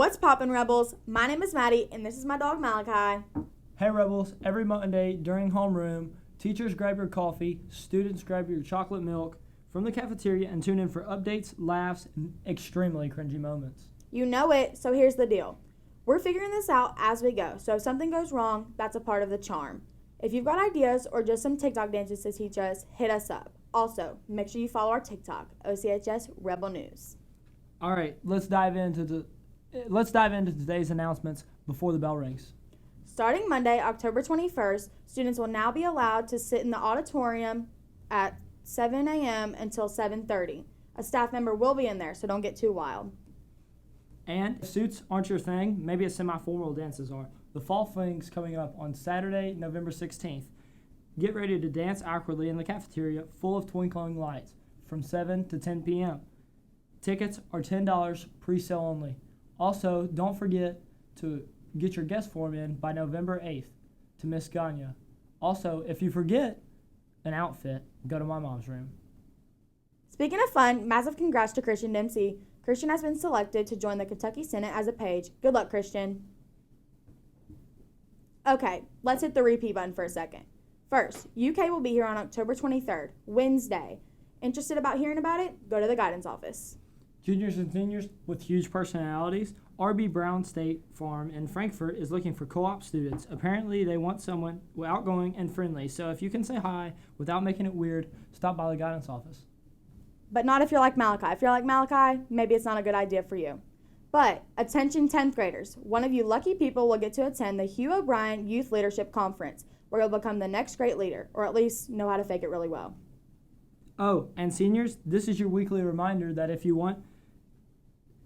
What's poppin', Rebels? My name is Maddie, and this is my dog Malachi. Hey Rebels, every Monday during homeroom, teachers grab your coffee, students grab your chocolate milk from the cafeteria and tune in for updates, laughs, and extremely cringy moments. You know it, so here's the deal. We're figuring this out as we go, so if something goes wrong, that's a part of the charm. If you've got ideas or just some TikTok dances to teach us, hit us up. Also, make sure you follow our TikTok, OCHS Rebel News. All right, let's dive into today's announcements before the bell rings. Starting Monday, October 21st, students will now be allowed to sit in the auditorium at 7 a.m. until 7:30. A staff member will be in there, so don't get too wild. And if suits aren't your thing, maybe a semi-formal dances are. The Fall Fling's coming up on Saturday, November 16th. Get ready to dance awkwardly in the cafeteria full of twinkling lights from 7 to 10 p.m. Tickets are $10 pre-sale only. Also, don't forget to get your guest form in by November 8th to Miss Gagne. Also, if you forget an outfit, go to my mom's room. Speaking of fun, massive congrats to Christian Dempsey. Christian has been selected to join the Kentucky Senate as a page. Good luck, Christian. Okay, let's hit the repeat button for a second. First, UK will be here on October 23rd, Wednesday. Interested about hearing about it? Go to the guidance office. Juniors and seniors with huge personalities, R.B. Brown State Farm in Frankfort is looking for co-op students. Apparently, they want someone outgoing and friendly, so if you can say hi without making it weird, stop by the guidance office. But not if you're like Malachi. If you're like Malachi, maybe it's not a good idea for you. But attention 10th graders. One of you lucky people will get to attend the Hugh O'Brien Youth Leadership Conference, where you'll become the next great leader, or at least know how to fake it really well. Oh, and seniors, this is your weekly reminder that if you want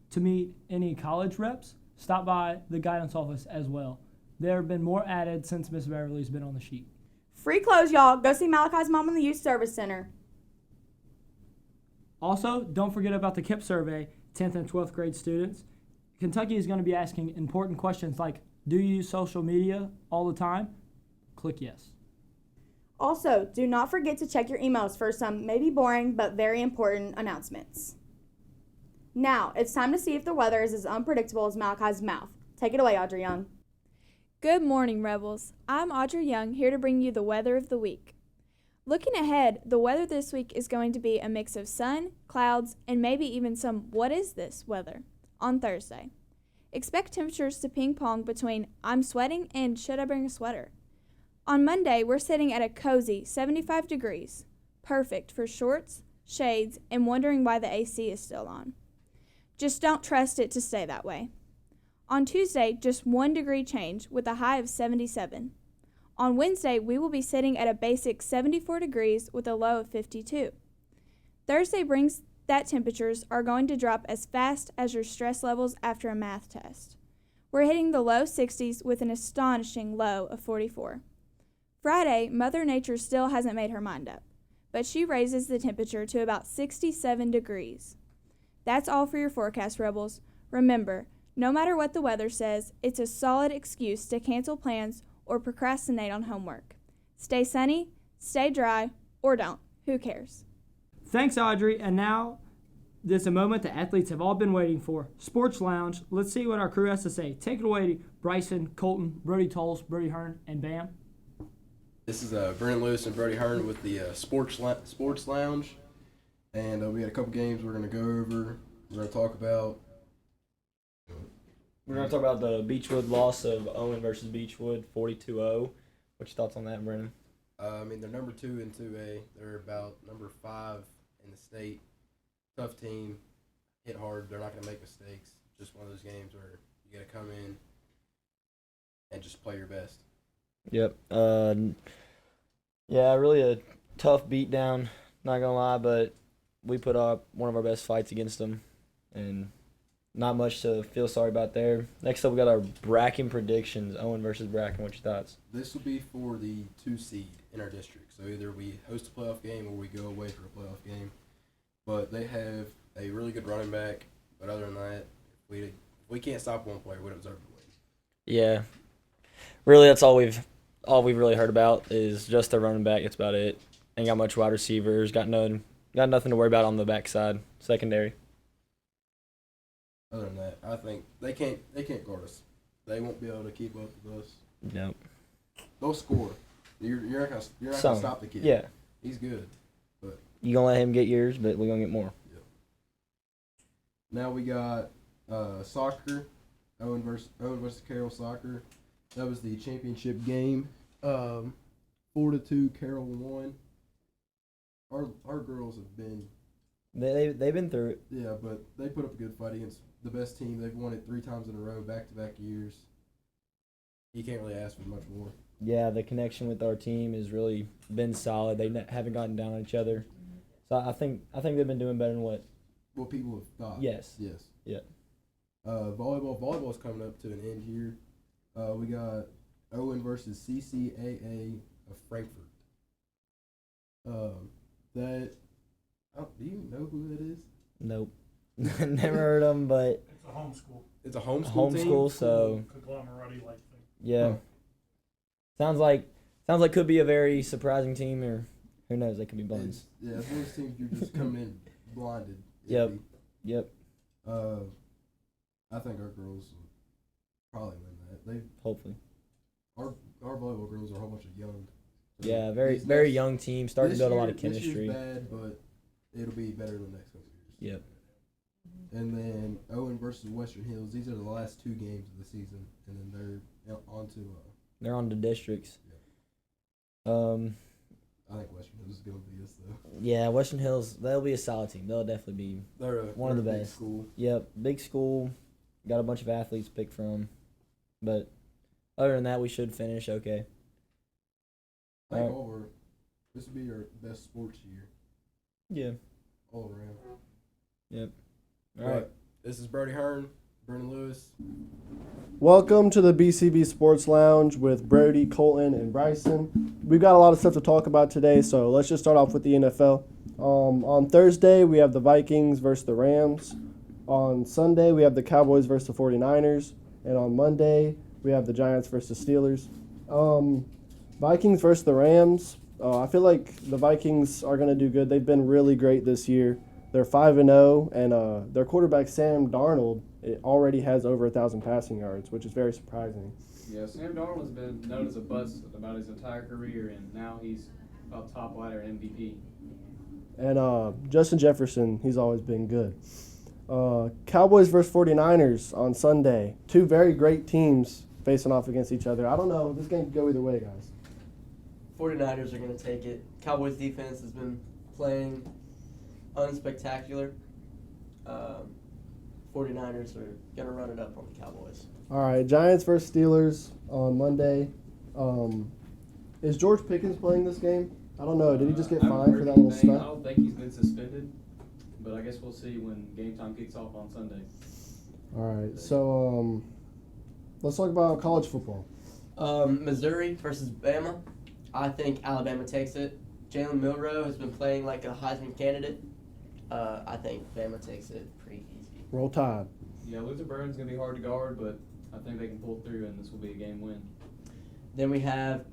to meet any college reps, stop by the guidance office as well. There have been more added since Miss Beverly's been on the sheet. Free clothes, y'all. Go see Malachi's mom in the Youth Service Center. Also, don't forget about the KIPP survey, 10th and 12th grade students. Kentucky is going to be asking important questions like, do you use social media all the time? Click yes. Also, do not forget to check your emails for some maybe boring but very important announcements. Now, it's time to see if the weather is as unpredictable as Malachi's mouth. Take it away, Audrey Young. Good morning, Rebels. I'm Audrey Young, here to bring you the weather of the week. Looking ahead, the weather this week is going to be a mix of sun, clouds, and maybe even some what is this weather on Thursday. Expect temperatures to ping-pong between I'm sweating and should I bring a sweater. On Monday, we're sitting at a cozy 75 degrees, perfect for shorts, shades, and wondering why the AC is still on. Just don't trust it to stay that way. On Tuesday, just 1 degree change with a high of 77. On Wednesday, we will be sitting at a basic 74 degrees with a low of 52. Thursday brings that temperatures are going to drop as fast as your stress levels after a math test. We're hitting the low 60s with an astonishing low of 44. Friday, Mother Nature still hasn't made her mind up, but she raises the temperature to about 67 degrees. That's all for your forecast, Rebels. Remember, no matter what the weather says, it's a solid excuse to cancel plans or procrastinate on homework. Stay sunny, stay dry, or don't. Who cares? Thanks, Audrey. And now, there's a moment the athletes have all been waiting for. Sports Lounge. Let's see what our crew has to say. Take it away, Bryson, Colton, Brody Tolles, Brody Hearn, and Bam. This is Brennan Lewis and Brody Hearn with the Sports Lounge. And we had a couple games we're going to go over. We're going to talk about. We're going to talk about the Beechwood loss of Owen versus Beechwood, 42-0. What's your thoughts on that, Brennan? They're number 2 in 2A. They're about number 5 in the state. Tough team. Hit hard. They're not going to make mistakes. Just one of those games where you got to come in and just play your best. Yep. Yeah, really a tough beatdown, not going to lie, but we put up one of our best fights against them, and not much to feel sorry about there. Next up, we got our Bracken predictions. Owen versus Bracken. What's your thoughts? This will be for the 2 seed in our district. So either we host a playoff game or we go away for a playoff game. But they have a really good running back. But other than that, if we can't stop one player, we don't deserve to win. Yeah. Really, that's all we've really heard about is just the running back. That's about it. Ain't got much wide receivers. Got nothing to worry about on the backside, secondary. other than that, I think they can't guard us. They won't be able to keep up with us. Nope. They'll score. You're not gonna Some. stop the kid. Yeah. He's good. You gonna let him get yours, but we're gonna get more. Now we got soccer. Owen versus Carroll soccer. That was the championship game. 4-2. Carroll won. Our girls have been They've been through it. yeah, but they put up a good fight against the best team. They've won it 3 times in a row, back-to-back years. You can't really ask for much more. Yeah, the connection with our team has really been solid. They haven't gotten down on each other, so I think they've been doing better than what. What people have thought. Yes. Yes. Yeah. Volleyball's coming up to an end here. We got Owen versus CCAA of Frankfurt. Do you know who that is? Nope. Never heard of them, but It's a homeschool. It's a homeschool team. homeschool. So Conglomerati like thing. yeah, sounds like could be a very surprising team, or who knows? They could be buns. It's one of those teams you're just coming in blinded. Yep. iffy. Yep. I think our girls will probably win that. Hopefully. Our volleyball girls are a whole bunch of young. Yeah. Very These very next- young team, starting to this build a lot of year- chemistry. This year's bad, but it'll be better in the next couple years. Yep. And then Owen versus Western Hills. These are the last 2 games of the season, and then they're on to. They're on to districts. I think Western Hills is gonna be us though. Yeah, Western Hills, they'll be a solid team. They'll definitely be. They're One of the they're a big best. school. Yep, big school, got a bunch of athletes to pick from, but other than that, we should finish okay. I think Alright. this would be our best sports year Yeah. all around. Yep. All right. This is Brody Hearn, Brennan Lewis. Welcome to the BCB Sports Lounge with Brody, Colton, and Bryson. We've got a lot of stuff to talk about today, so let's just start off with the NFL. On Thursday, we have the Vikings versus the Rams. On Sunday, we have the Cowboys versus the 49ers. And on Monday, we have the Giants versus the Steelers. Vikings versus the Rams. I feel like the Vikings are going to do good. They've been really great this year. They're 5-0, and their quarterback, Sam Darnold, already has over 1,000 passing yards, which is very surprising. Yeah, Sam Darnold has been known as a bust about his entire career, and now he's about top ladder MVP. And Justin Jefferson, he's always been good. Cowboys versus 49ers on Sunday. 2 very great teams facing off against each other. I don't know. This game could go either way, guys. 49ers are going to take it. Cowboys defense has been playing unspectacular. 49ers are going to run it up on the Cowboys. All right, Giants versus Steelers on Monday. Is George Pickens playing this game? I don't know. Did he just get I haven't fined heard for that little anything. I stunt? don't think he's been suspended, but I guess we'll see when game time kicks off on Sunday. All right, so let's talk about college football. Missouri versus Bama. I think Alabama takes it. Jalen Milroe has been playing like a Heisman candidate. I think Bama takes it pretty easy. Roll Tide. Yeah, Luther Burns going to be hard to guard, but I think they can pull through, and this will be a game win. Then we have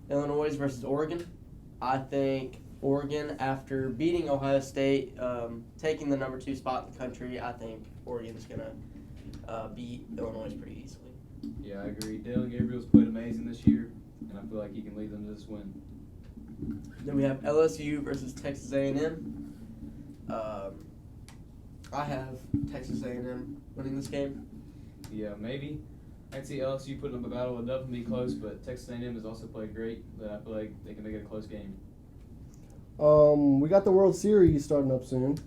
Illinois versus Oregon. I think Oregon, after beating Ohio State, taking the number 2 spot in the country, I think Oregon's going to beat Illinois pretty easily. Yeah, I agree. Dylan Gabriel's played amazing this year, and I feel like he can lead them to this win. Then we have LSU versus Texas A&M. I have Texas A&M winning this game. Yeah, maybe. I can see LSU putting up a battle. It'll definitely be close, but Texas A&M has also played great. But I feel like they can make it a close game. We got the World Series starting up soon.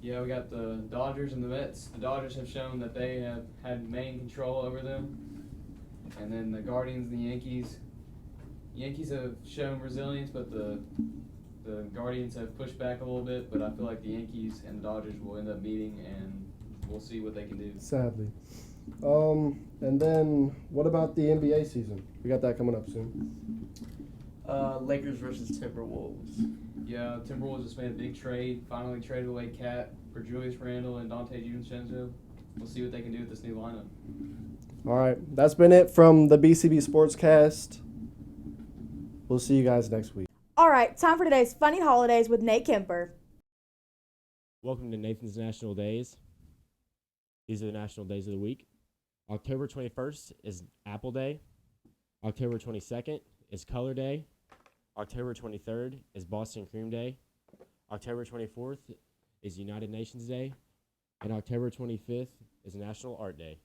Yeah, we got the Dodgers and the Mets. The Dodgers have shown that they have had main control over them. And then the Guardians and the Yankees. Yankees have shown resilience, but the Guardians have pushed back a little bit. But I feel like the Yankees and the Dodgers will end up meeting, and we'll see what they can do. Sadly. And then what about the NBA season? We got that coming up soon. Lakers versus Timberwolves. Yeah, Timberwolves just made a big trade. Finally traded away Cat for Julius Randle and Dante DiVincenzo. We'll see what they can do with this new lineup. All right, that's been it from the BCB Sportscast. We'll see you guys next week. All right, time for today's Funny Holidays with Nate Kemper. Welcome to Nathan's National Days. These are the national days of the week. October 21st is Apple Day. October 22nd is Color Day. October 23rd is Boston Cream Day. October 24th is United Nations Day. And October 25th is National Art Day.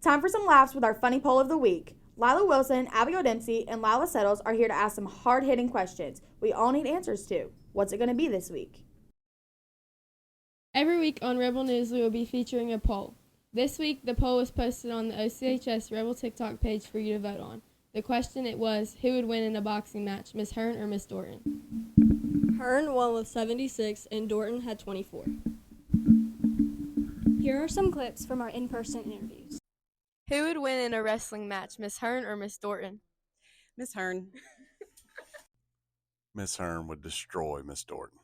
Time for some laughs with our funny poll of the week. Lila Wilson, Abigail Dempsey, and Lila Settles are here to ask some hard-hitting questions we all need answers to. What's it going to be this week? Every week on Rebel News, we will be featuring a poll. This week, the poll was posted on the OCHS Rebel TikTok page for you to vote on. The question it was, who would win in a boxing match, Miss Hearn or Miss Dorton? Hearn won with 76 and Dorton had 24. Here are some clips from our in-person interviews. Who would win in a wrestling match, Miss Hearn or Miss Dorton? Miss Hearn. Miss Hearn would destroy Miss Dorton.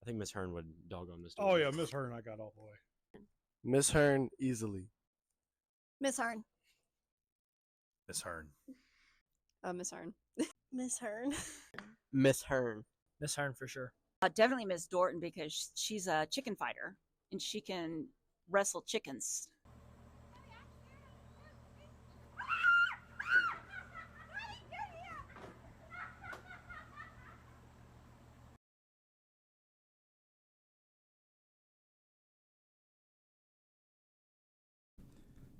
I think Miss Hearn would dog on Miss Dorton. Oh, yeah, Miss Hearn, I got all the way. Miss Hearn easily. Miss Hearn. Miss Hearn. Miss Hearn. Miss Hearn. Miss Hearn. Miss Hearn for sure. Definitely Miss Dorton because she's a chicken fighter and she can wrestle chickens.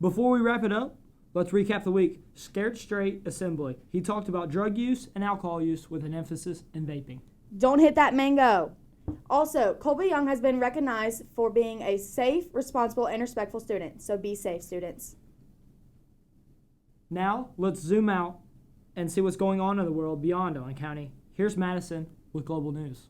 Before we wrap it up, let's recap the week. Scared Straight Assembly. He talked about drug use and alcohol use with an emphasis in vaping. Don't hit that mango. Also, Colby Young has been recognized for being a safe, responsible, and respectful student. So be safe, students. Now, let's zoom out and see what's going on in the world beyond Owen County. Here's Madison with Global News.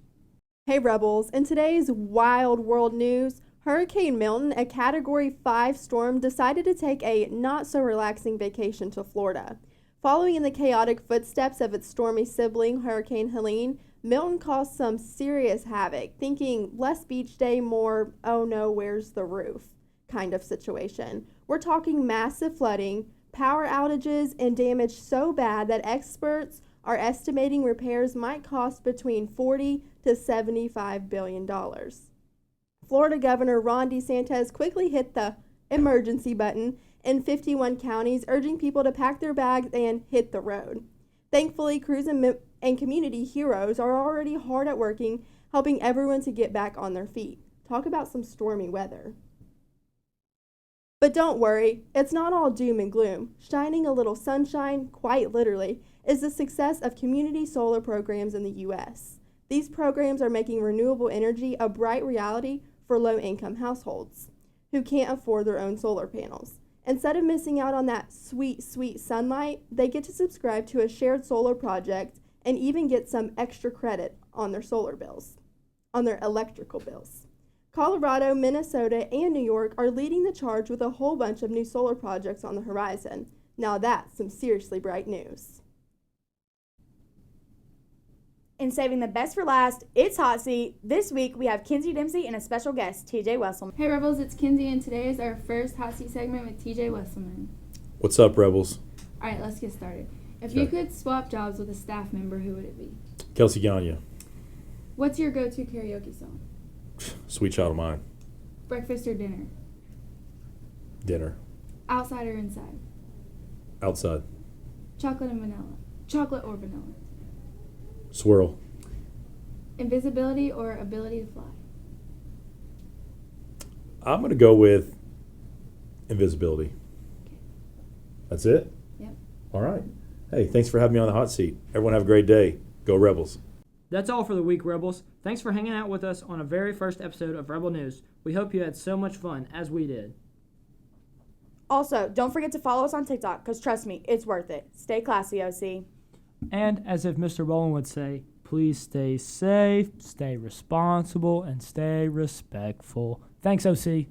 Hey Rebels, in today's wild world news, Hurricane Milton, a Category 5 storm, decided to take a not-so-relaxing vacation to Florida. Following in the chaotic footsteps of its stormy sibling, Hurricane Helene, Milton caused some serious havoc, thinking less beach day, more, oh no, where's the roof kind of situation. We're talking massive flooding, power outages, and damage so bad that experts are estimating repairs might cost between $40 to $75 billion. Florida Governor Ron DeSantis quickly hit the emergency button in 51 counties, urging people to pack their bags and hit the road. Thankfully, crews and community heroes are already hard at working, helping everyone to get back on their feet. Talk about some stormy weather. But don't worry, it's not all doom and gloom. Shining a little sunshine, quite literally, is the success of community solar programs in the U.S. These programs are making renewable energy a bright reality for low-income households who can't afford their own solar panels. Instead of missing out on that sweet, sweet sunlight, they get to subscribe to a shared solar project and even get some extra credit on their solar bills, on their electrical bills. Colorado, Minnesota, and New York are leading the charge with a whole bunch of new solar projects on the horizon. Now that's some seriously bright news. And saving the best for last, it's Hot Seat. This week we have Kinsey Dempsey and a special guest, TJ Wesselman. Hey Rebels, it's Kinsey, and today is our first Hot Seat segment with TJ Wesselman. What's up, Rebels? All right, let's get started. If Okay. you could swap jobs with a staff member, who would it be? Kelsey Gagnon, What's your go-to karaoke song? Sweet Child of Mine. Breakfast or dinner? Dinner. Outside or inside? Outside. Chocolate and vanilla? Chocolate or vanilla? Swirl. Invisibility or ability to fly? I'm going to go with invisibility. Okay. That's it? Yep. All right. Hey, thanks for having me on the hot seat. Everyone have a great day. Go Rebels. That's all for the week, Rebels. Thanks for hanging out with us on a very first episode of Rebel News. We hope you had so much fun as we did. Also, don't forget to follow us on TikTok, because trust me, it's worth it. Stay classy, OC. And as if Mr. Bowen would say, please stay safe, stay responsible, and stay respectful. Thanks, OC.